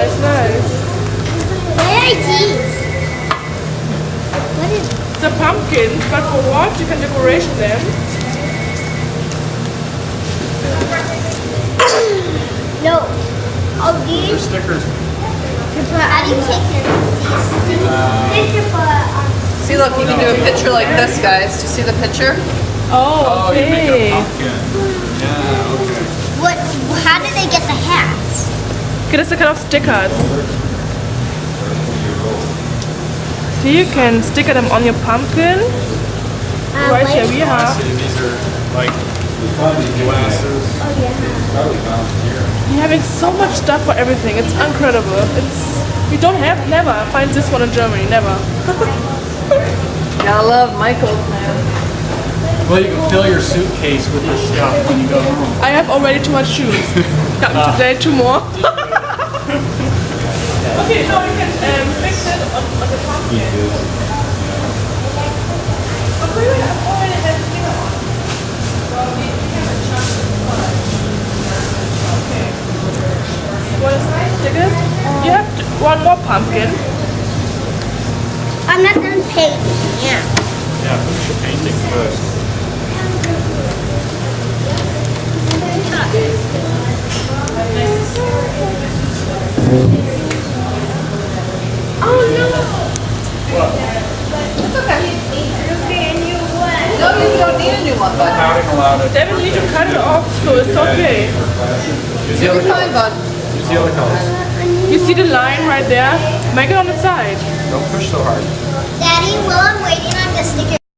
Nice, nice. Why are these? What is? The pumpkins, but for what? You can decoration them. No. Oh, They're these. stickers. How do you take care of these? See, look, you can do a picture like this, guys. Do you see the picture? Oh, You make okay. a pumpkin. Yeah, okay. What? How do they get the hats? Okay, that's the kind of stickers. So you can sticker them on your pumpkin. Right here we I have. see. These are like glasses. Oh yeah. You're having so much stuff for everything. It's incredible. We don't have never find this one in Germany. Never. Gotta love Michael's, man. Well, you can fill your suitcase with this stuff when you go home. I have already too much shoes. Got today 2 more. Okay, now we can fix it on the pumpkin. Okay, wait, I already have a sticker on. So we can adjust the color. Okay. What is nice stickers? You have one more pumpkin. I'm not done painting. Yeah. Yeah, finish your painting first. Oh no. It's okay. No, you don't need a new one, bud. Pouting allowed it. Then we need to cut it off, so it's okay. Use the You'll other be fine, colors. bud. Use the other colors. You see the line right there? Make it on the side. Don't push so hard. Daddy, while I'm waiting on the sticker.